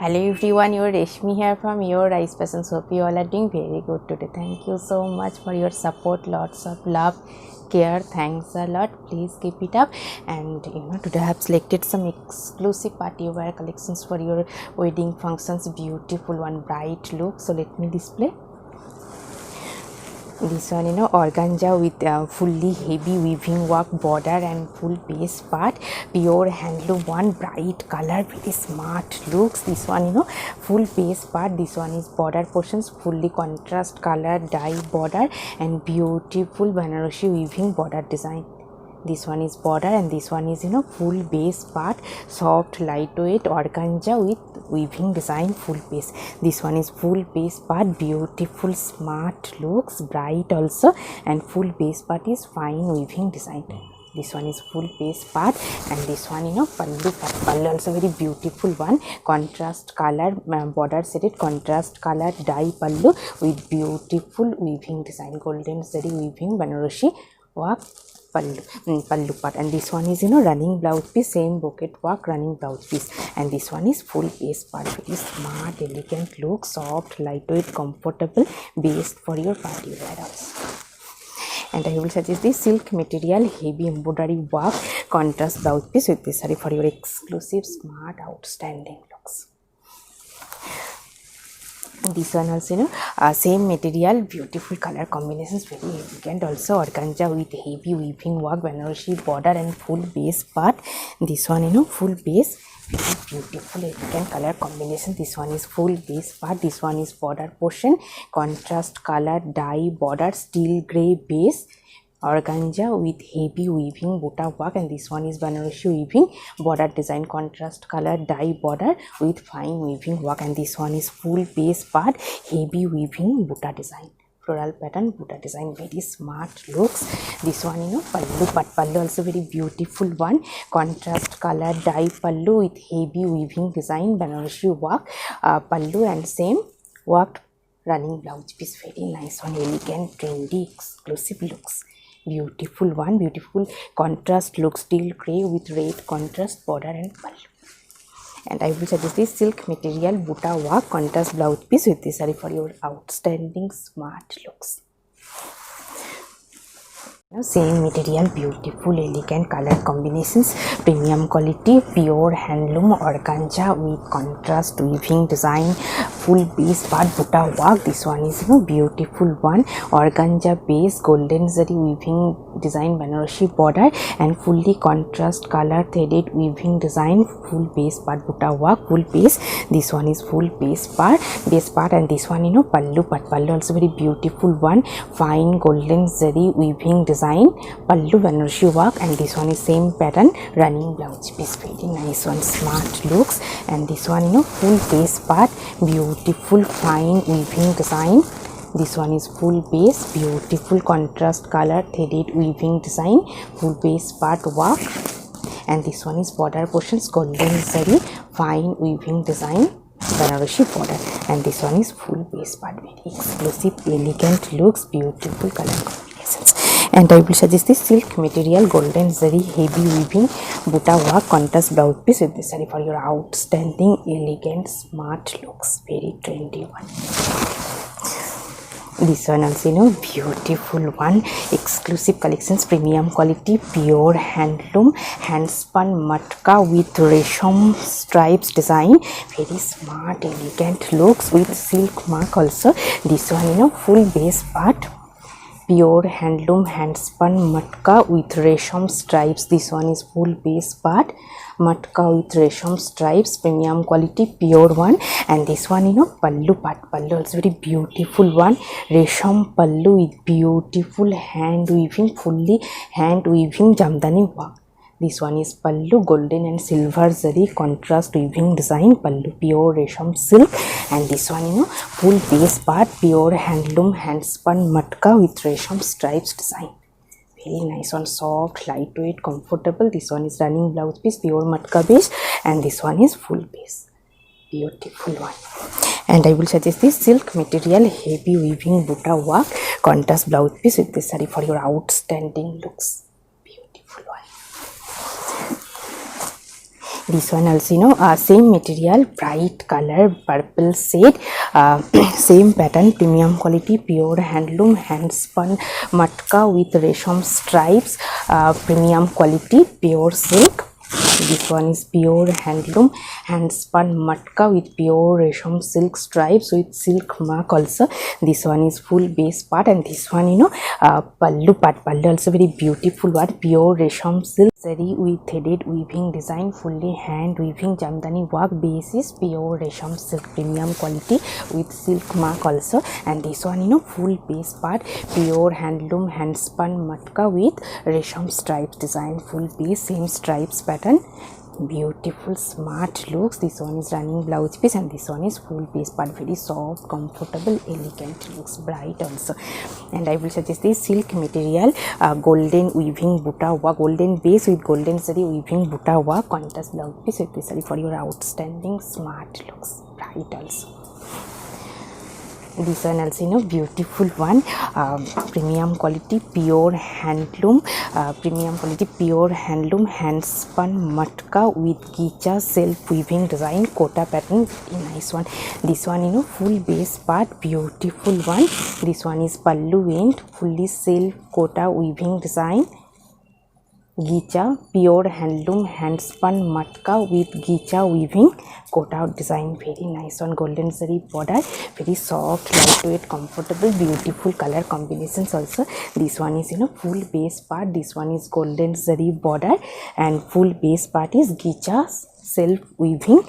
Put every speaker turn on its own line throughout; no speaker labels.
Hello everyone, your Reshmi here from your Rice Passions. Hope you all are doing very good today. Thank you so much for your support. Lots of love, care. Thanks a lot. Please keep it up. And today I have selected some exclusive party wear collections for your wedding functions. Beautiful one, bright look. So let me display. This one organza with fully heavy weaving work border and full base part, pure handloom one, bright color, very smart looks. This one full base part. This one is border portions, fully contrast color dye border and beautiful Banarasi weaving border design. This one is border and this one is full base part, soft lightweight organza with weaving design, full base. This one is full base part, beautiful smart looks, bright also, and full base part is fine weaving design. This one is full base part, and this one pallu also very beautiful one, contrast color border set, contrast color dye pallu with beautiful weaving design, golden zari weaving Banarasi work pallu part. And this one is running blouse piece, same bouquet work running blouse piece. And this one is full base part, very smart elegant look, soft lightweight comfortable, based for your party wear also. And I will suggest this silk material heavy embroidery work contrast blouse piece with this saree for your exclusive smart outstanding looks. This one also same material, beautiful color combinations, very elegant also, organza with heavy weaving work, Banarasi border and full base part. This one full base, very beautiful elegant color combination. This one is full base part, this one is border portion, contrast color dye border, steel gray base, organza with heavy weaving buta work, and this one is Banarasi weaving border design, contrast color dye border with fine weaving work. And this one is full base part, heavy weaving buta design, floral pattern buta design, very smart looks. This one pallu part, pallu also very beautiful one, contrast color dye pallu with heavy weaving design, Banarasi work pallu and same worked running blouse piece, very nice one, elegant trendy exclusive looks. Beautiful one, beautiful contrast look, steel gray with red contrast border and pallu. And I will suggest this silk material buta work contrast blouse piece with this saree for your outstanding smart looks. Same material, beautiful elegant color combinations, premium quality, pure handloom organza with contrast weaving design, full base part buta work. This one is beautiful one, organza base, golden zari weaving design, Banarasi border and fully contrast color threaded weaving design, full base part buta work, full base. This one is full base part, and this one pallu part, pallu also very beautiful one, fine golden zari weaving design, pallu Banarasi work. And this one is same pattern running blouse piece, very nice one, smart looks. And this one full base part, beautiful fine weaving design. This one is full base, beautiful contrast color threaded weaving design, full base part work. And this one is border portions, golden zari fine weaving design, Banarasi border. And this one is full base part, very exclusive elegant looks, beautiful color combinations. And I will suggest this silk material golden zari heavy weaving buta work contrast blouse piece with this saree for your outstanding elegant smart looks, very trendy one. This one also beautiful one, exclusive collections, premium quality, pure handloom, handspun matka with resham stripes design, very smart elegant looks with silk mark also. This one full base part, pure handloom handspun matka with resham stripes. This one is full base part, matka with resham stripes, premium quality, pure one. And this one pallu part, pallu also very beautiful one, resham pallu with beautiful hand weaving, fully hand weaving jamdani work. This one is pallu, golden and silver zari contrast weaving design, pallu pure resham silk. And this one full base part, pure handloom handspun matka with resham stripes design, very nice one, soft lightweight comfortable. This one is running blouse piece, pure matka base, and this one is full base, beautiful one. And I will suggest this silk material heavy weaving buta work contrast blouse piece with this saree for your outstanding looks, beautiful one. This one also same material, bright color, purple shade, same pattern, premium quality, pure handloom, hand spun matka with resham stripes, premium quality, pure silk. This one is pure handloom, hand spun matka with pure resham silk stripes with silk mark also. This one is full base part, and this one pallu part. Pallu also very beautiful one, pure resham silk zari with threaded weaving design, fully hand weaving jamdani work, base is pure resham silk, premium quality with silk mark also. And this one full base part, pure handloom, hand spun matka with resham stripes design, full base, same stripes pattern, beautiful smart looks. This one is running blouse piece, and this one is full base part, very soft, comfortable, elegant looks, bright also. And I will suggest this silk material, golden weaving buta work, golden base with golden zari weaving buta work, contrast blouse piece with this for your outstanding smart looks, bright also. This one also beautiful one, premium quality, pure handloom, premium quality, pure handloom, hand spun matka with gicha self weaving design, kota pattern, very nice one. This one full base part, beautiful one. This one is pallu end, fully self kota weaving design, gicha, pure handloom, hand spun matka with gicha weaving kota design, very nice one. Golden zari border, very soft, lightweight, comfortable, beautiful color combinations also. This one is full base part, this one is golden zari border, and full base part is gicha self weaving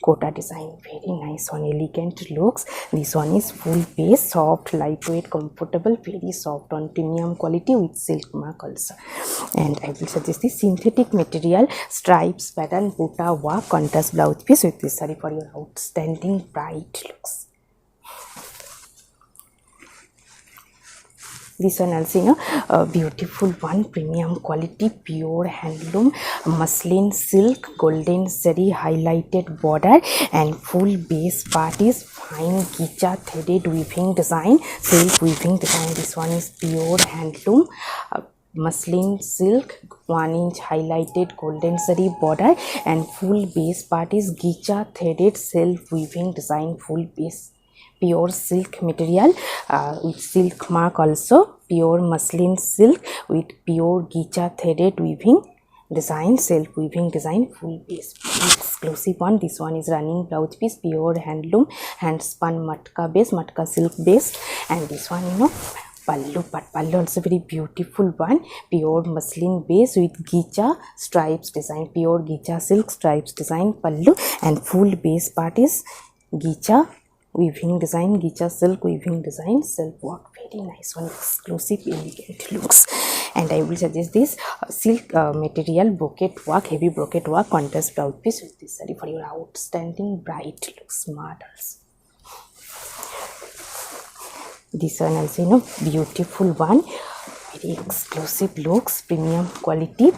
kota design, very nice one, elegant looks. This one is full base, soft, lightweight, comfortable, very soft on, premium quality with silk mark also. And I will suggest this synthetic material, stripes pattern, buta work, contrast blouse piece with this saree for your outstanding bright looks. This one also a beautiful one, premium quality, pure handloom, muslin silk, golden zari highlighted border, and full base part is fine gicha threaded weaving design, self weaving design. This one is pure handloom, muslin silk, 1 inch highlighted golden zari border, and full base part is gicha threaded self weaving design, full base, pure silk material with silk mark also, pure muslin silk with pure gicha threaded weaving design, self weaving design, full base, exclusive one. This one is running blouse piece, pure handloom, hand spun matka base, matka silk base. And this one pallu part, pallu also very beautiful one, pure muslin base with gicha stripes design, pure gicha silk stripes design pallu, and full base part is gicha weaving design, gicha silk weaving design, self work, very nice one, exclusive, elegant looks. And I will suggest this silk material, brocade work, heavy brocade work, contrast blouse piece with this saree for your outstanding bright looks, smart also. This one also beautiful one, very exclusive looks, premium quality,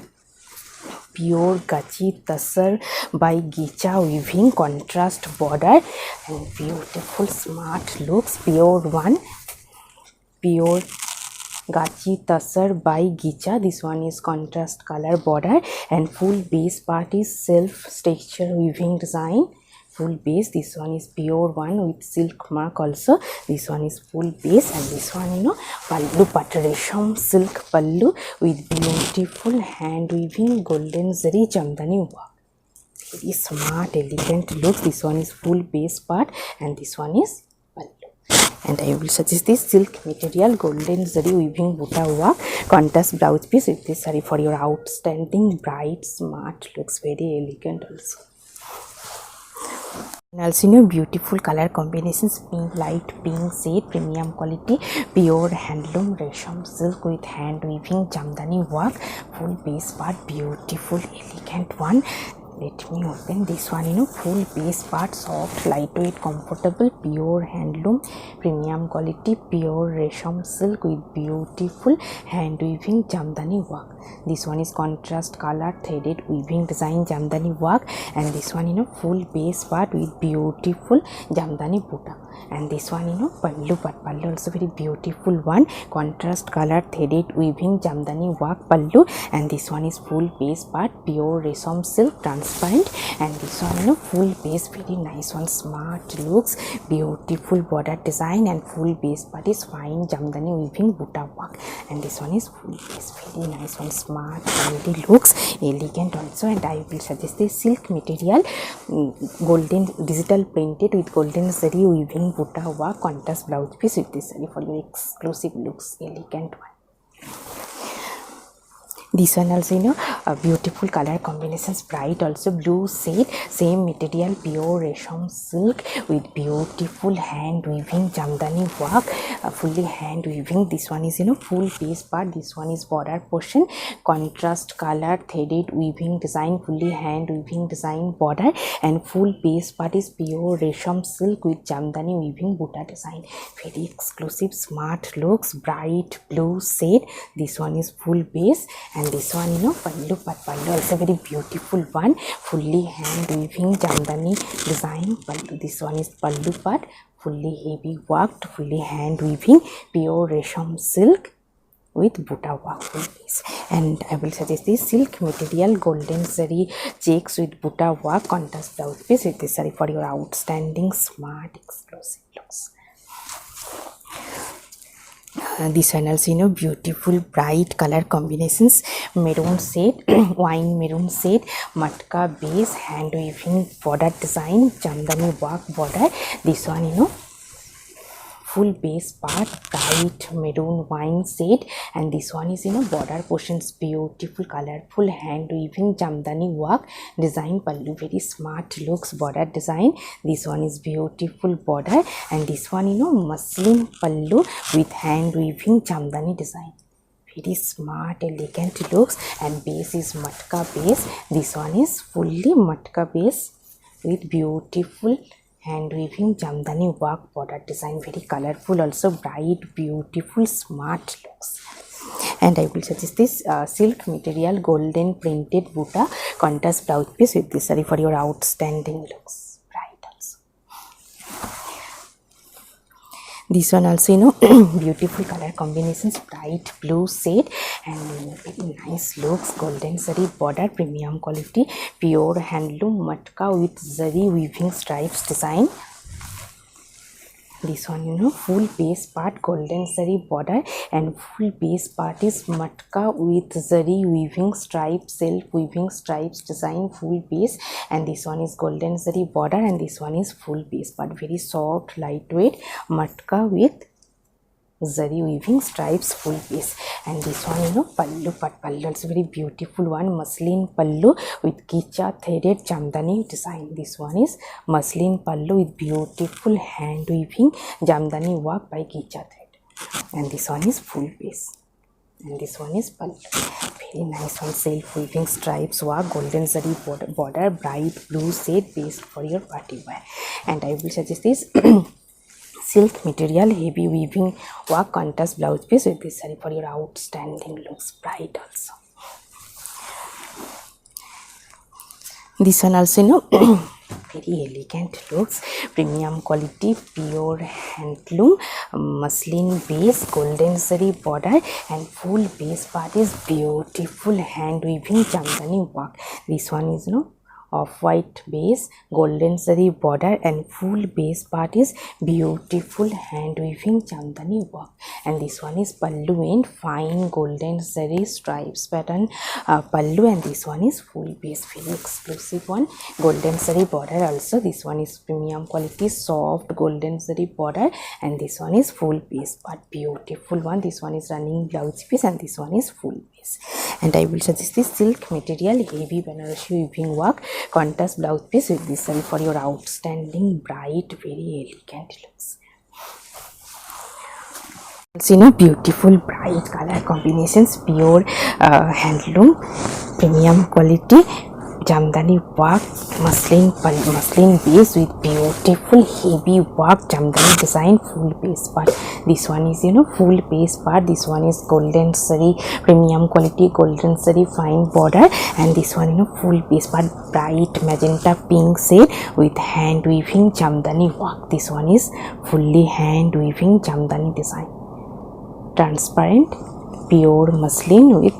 pure gachi tasar by gicha weaving, contrast border, and beautiful smart looks, pure one, pure gachi tasar by gicha. This one is contrast color border, and full base part is self texture weaving design, full base. This one is pure one with silk mark also. This one is full base, and this one pallu part, resham silk pallu with beautiful hand weaving golden zari jamdani work, very smart, elegant looks. This one is full base part, and this one is pallu. And I will suggest this silk material, golden zari weaving buta work, contrast blouse piece with this saree for your outstanding bright smart looks, very elegant also. And also beautiful color combinations, pink, light pink shade, premium quality, pure handloom, resham silk with hand weaving jamdani work, full base part, beautiful, elegant one. Let me open this one, full base part, soft, lightweight, comfortable, pure handloom, premium quality, pure resham silk with beautiful hand weaving jamdani work. This one is contrast color threaded weaving design jamdani work, and this one full base part with beautiful jamdani buta. And this one pallu part, pallu also very beautiful one, contrast color threaded weaving jamdani work pallu, and this one is full base part, pure resham silk, transparent, and this one, you know, full base, very nice one, smart looks, beautiful border design, and full base part is fine jamdani weaving buta work, and this one is full base, very nice one, smart quality looks, elegant also. And I will suggest this silk material, golden digital printed with golden zari weaving buta work, contrast blouse piece with this zari for your exclusive looks, elegant one. This one also, you know, a beautiful color combinations, bright also, blue shade, same material, pure resham silk with beautiful hand weaving jamdani work, fully hand weaving. This one is, you know, full base part, this one is border portion, contrast color threaded weaving design, fully hand weaving design border, and full base part is pure resham silk with jamdani weaving buta design, very exclusive, smart looks, bright blue shade. This one is full base, and this one, you know, pallu also very beautiful one, fully hand weaving jamdani design pallu. This one is pallu part, fully heavy worked, fully hand weaving, pure resham silk with buta work, full piece. And I will suggest this silk material, golden zari checks with buta work, contrast blouse piece with this saree for your outstanding, smart, exclusive looks. This one also, you know, beautiful bright color combinations, maroon shade, wine maroon shade, matka base, hand weaving border design, jamdani work border. This one, you know, full base part, bright maroon wine shade, and this one is, you know, border portions, beautiful colorful hand weaving jamdani work design pallu, very smart looks, border design. This one is beautiful border, and this one, you know, muslin pallu with hand weaving jamdani design, very smart elegant looks, and base is matka base. This one is fully matka base with beautiful hand weaving jamdani work border design, very colorful also, bright beautiful smart looks. And I will suggest this silk material, golden printed buta, contrast blouse piece with this saree for your outstanding looks, bright also. This one also, you know, beautiful color combinations, bright blue shade, and very nice looks, golden zari border, premium quality, pure handloom matka with zari weaving stripes design. This one, you know, full base part, golden zari border, and full base part is matka with zari weaving stripes, self weaving stripes design, full base. And this one is golden zari border, and this one is full base part, very soft lightweight matka with zari weaving stripes, full base. And this one, you know, pallu part, pallu also very beautiful one, muslin pallu with kicha threaded jamdani design. This one is muslin pallu with beautiful hand weaving jamdani work by kicha thread, and this one is full base, and this one is pallu, very nice one, self weaving stripes work, golden zari border, bright blue shade, base for your party wear. And I will suggest this silk material, heavy weaving work, contrast blouse piece with this saree for your outstanding looks, bright also. This one also, you know, very elegant looks, premium quality, pure handloom, muslin base, golden zari border, and full base part is beautiful hand weaving jamdani work. This one is, you know, off-white base, golden zari border, and full base part is beautiful hand weaving jamdani work. And this one is pallu and fine golden zari stripes pattern pallu, and this one is full base, very exclusive one, golden zari border also. This one is premium quality, soft golden zari border, and this one is full base part, beautiful one. This one is running blouse piece, and this one is full base. And I will suggest this silk material, heavy Banarasi weaving work, contrast blouse piece with this one for your outstanding, bright, very elegant looks. You know, beautiful bright color combinations, pure handloom, premium quality jamdani work, muslin base with beautiful heavy work jamdani design, full base part. This one is, you know, full base part. This one is golden zari, premium quality golden zari fine border, and this one, you know, full base part, bright magenta pink shade with hand weaving jamdani work. This one is fully hand weaving jamdani design, transparent pure muslin with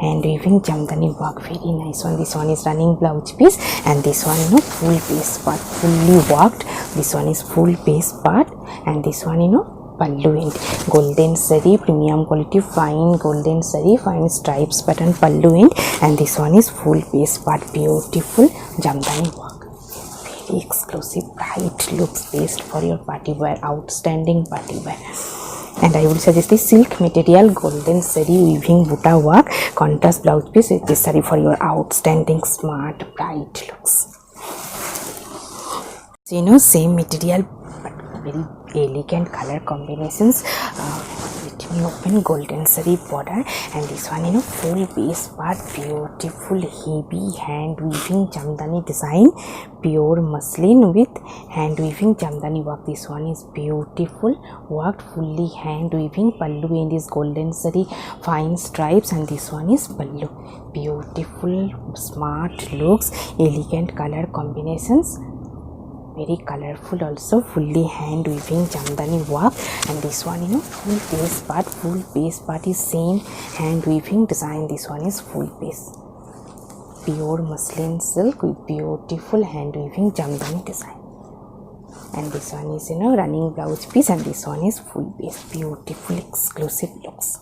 hand weaving jamdani work, very nice one. This one is running blouse piece, and this one full base part, fully worked. This one is full base part, and this one pallu end, golden zari, premium quality, fine golden zari, fine stripes pattern pallu end, and this one is full base part, beautiful jamdani work, very exclusive, bright looks, best for your party wear, outstanding party wear. And I will suggest this silk material, golden zari weaving buta work, contrast blouse piece with this saree for your outstanding, smart, bright looks. So same material but very elegant color combinations. Let me open golden zari border, and this one full base part, beautiful heavy hand weaving jamdani design, pure muslin with hand weaving jamdani work. This one is beautiful worked, fully hand weaving, pallu end is golden zari, fine stripes, and this one is pallu, beautiful smart looks, elegant color combinations, very colorful also, fully hand weaving jamdani work. And this one full base part is same hand weaving design. This one is full base, pure muslin silk with beautiful hand weaving jamdani design. And this one is running blouse piece, and this one is full base, beautiful exclusive looks.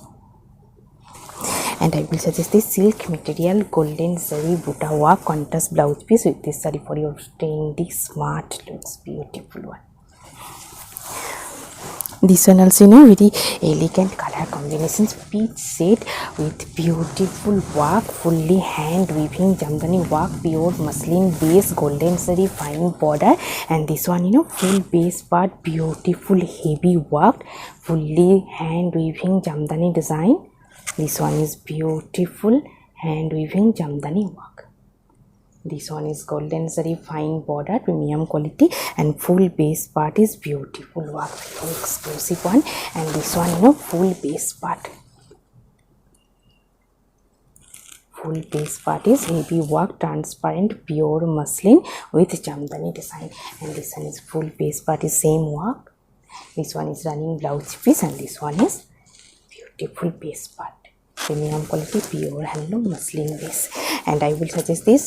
And I will suggest this silk material, golden zari buta work, contrast blouse piece with this saree for your trendy smart looks, beautiful one. This one also very elegant color combinations, peach shade with beautiful work, fully hand weaving jamdani work, pure muslin base, golden zari fine border, and this one full base part, beautiful heavy work, fully hand weaving jamdani design. This one is beautiful hand weaving jamdani work. This one is golden zari fine border, premium quality, and full base part is beautiful work, very exclusive one. And this one full base part, full base part is heavy work, transparent pure muslin with jamdani design. And this one is full base part is same work. This one is running blouse piece, and this one is beautiful base part, premium quality pure handloom muslin base. And I will suggest this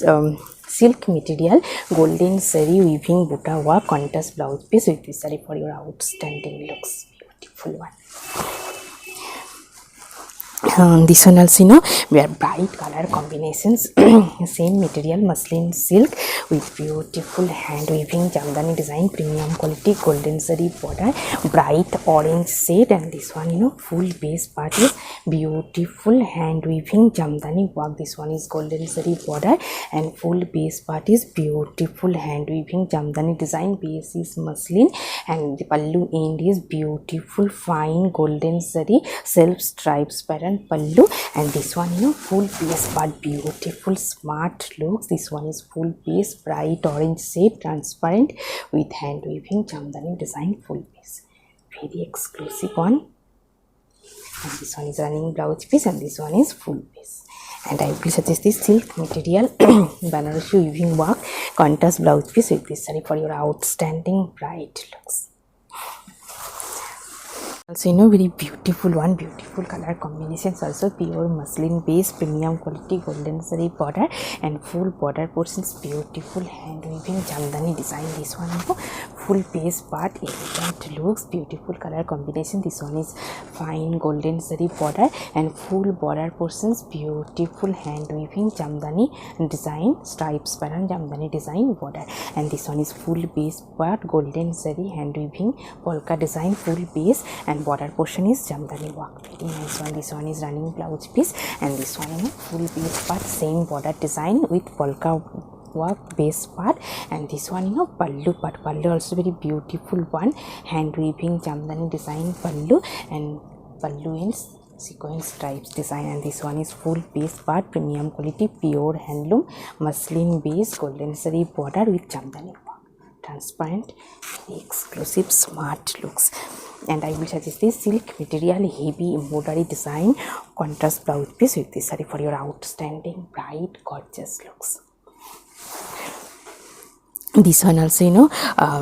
silk material, golden zari weaving buta work, contrast blouse piece with this saree for your outstanding looks, beautiful one. This one also we are bright color combinations, same material, muslin silk with beautiful hand weaving jamdani design, premium quality, golden zari border, bright orange shade. And this one full base part is beautiful hand weaving jamdani work. This one is golden zari border, and full base part is beautiful hand weaving jamdani design, base is muslin, and the pallu end is beautiful fine golden zari self stripes pattern pallu. And this one full base part, beautiful smart looks. This one is full base, bright orange shade, transparent with hand weaving jamdani design, full base, very exclusive one. And this one is running blouse piece, and this one is full base. And I will suggest this silk material, Banarasi weaving work, contrast blouse piece with this saree for your outstanding bright looks. Also very beautiful one, beautiful color combinations, also pure muslin base, premium quality, golden zari border, and full border portions, beautiful hand weaving jamdani design. This one full base part, elegant looks, beautiful color combination. This one is fine golden zari border, and full border portions, beautiful hand weaving jamdani design, stripes pattern jamdani design border. And this one is full base part, golden zari hand weaving polka design, full base, and border portion is jamdani work, very nice one. This one is running blouse piece, and this one full base part, same border design with polka work base part. And this one pallu part, pallu also very beautiful one, hand weaving jamdani design pallu, and pallu in sequence stripes design. And this one is full base part, premium quality pure handloom muslin base, golden zari border with jamdani work, transparent, very exclusive smart looks. And I will suggest this silk material, heavy embroidery design, contrast blouse piece with this saree for your outstanding bright gorgeous looks. This one also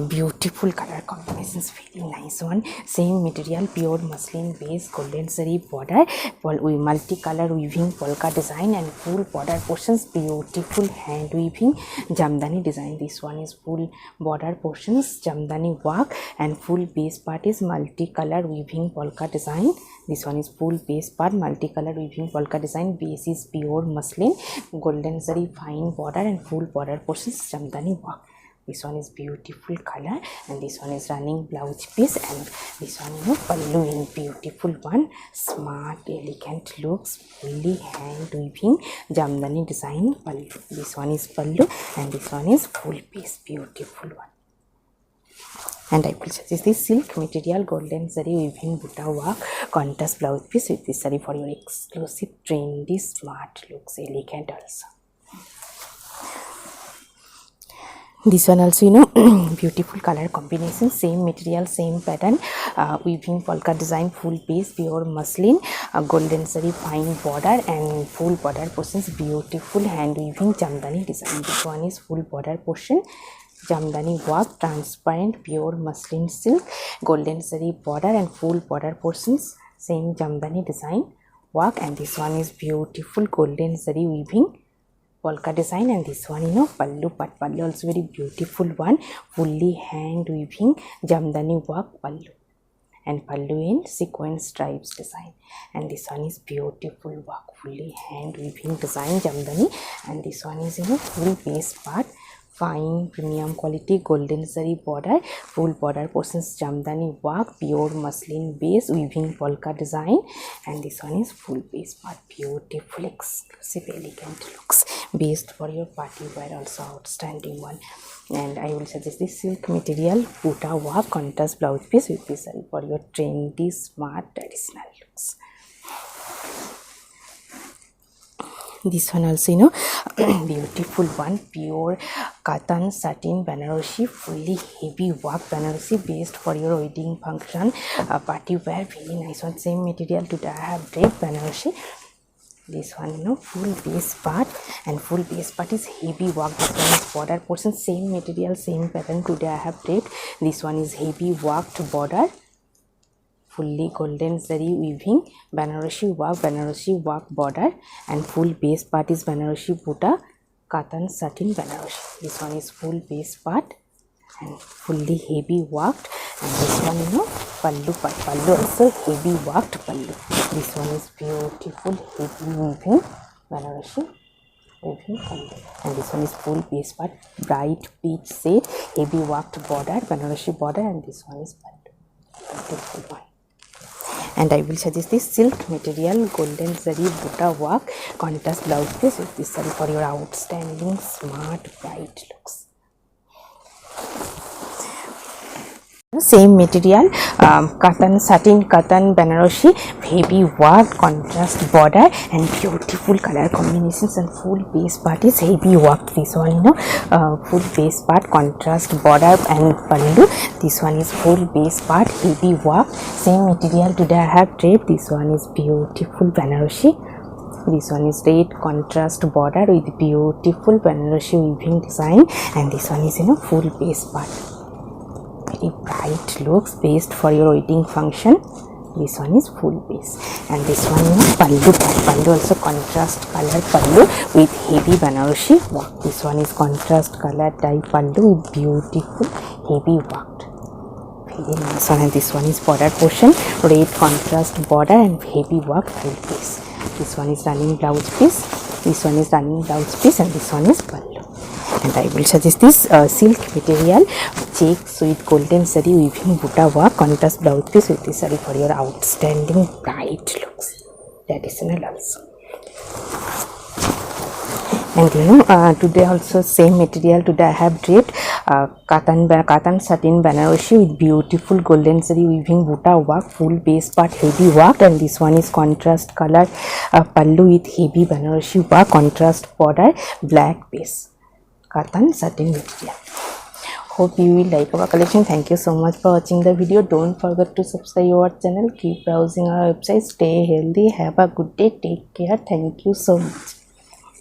beautiful color combinations, very nice one. Same material, pure muslin base, golden zari border with multicolor weaving, polka design and full border portions, beautiful hand weaving jamdani design. This one is full border portions, jamdani work and full base part is multicolor weaving polka design. This one is full base part, multicolor weaving polka design. Base is pure muslin, golden zari fine border and full border portions, jamdani work. This one is beautiful color and this one is running blouse piece, and this one pallu in beautiful one, smart elegant looks, fully hand weaving jamdani design pallu. This one is pallu and this one is full piece, beautiful one. And I will suggest this silk material golden zari weaving butta work contrast blouse piece with this zari for your exclusive trendy smart looks, elegant also. This one also beautiful color combination, same material, same pattern, weaving polka design, full piece, pure muslin, golden zari fine border and full border portions, beautiful hand weaving jamdani design. This one is full border portion, jamdani work, transparent pure muslin silk, golden zari border and full border portions, same jamdani design work. And this one is beautiful golden zari weaving polka design, and this one pallu, but pallu also very beautiful one, fully hand weaving jamdani work pallu and pallu in sequence stripes design. And this one is beautiful work, fully hand weaving design jamdani, and this one is full base part, fine premium quality golden zari border, full border portions jamdani work, pure muslin base weaving polka design, and this one is full base part, beautiful exclusive elegant looks, based for your party wear also outstanding one. And I will suggest this silk material butta work contrast blouse piece with this for your trendy smart traditional looks. This one also beautiful one, pure cotton satin Banarasi, fully heavy work Banarasi, based for your wedding function, party wear, very nice one. Same material today I have draped Banarasi. This one full base part, and full base part is heavy work. This one is border portion, same material, same pattern today I have draped. This one is heavy worked border, fully golden zari weaving Banarasi work border, and full base part is Banarasi butta cotton satin Banarasi. This one is full base part and fully heavy worked, and this one pallu also heavy worked pallu. This one is beautiful heavy weaving Banarasi weaving pallu, and this one is full base part, bright peach shade, heavy worked border Banarasi border, and this one is pallu, beautiful one. And I will suggest this silk material golden zari butta work contrast blouse piece with this zari for your outstanding smart bright looks. Same material, cotton satin cotton Banarasi, heavy work contrast border and beautiful color combinations, and full base part is heavy work. This one full base part contrast border and pallu. This one is full base part heavy work, same material today I have draped. This one is beautiful Banarasi. This one is red contrast border with beautiful Banarasi weaving design, and this one is full base part, very bright looks, based for your wedding function. This one is full base, and this one pallu also contrast color pallu with heavy Banarasi work. This one is contrast color type pallu with beautiful heavy work, very nice one. And this one is border portion, red contrast border and heavy work full piece. This one is running blouse piece, this one is running blouse piece, and this one is pallu. And I will suggest this silk material checks with golden zari weaving butta work contrast blouse piece with this zari for your outstanding bright looks, traditional also. And today also same material today I have draped cotton satin Banarasi with beautiful golden zari weaving butta work, full base part heavy work, and this one is contrast color pallu with heavy Banarasi work, contrast border, black base, cotton satin material. Hope you will like our collection. Thank you so much for watching the video. Don't forget to subscribe our channel, keep browsing our website, stay healthy, have a good day, take care. Thank you so much.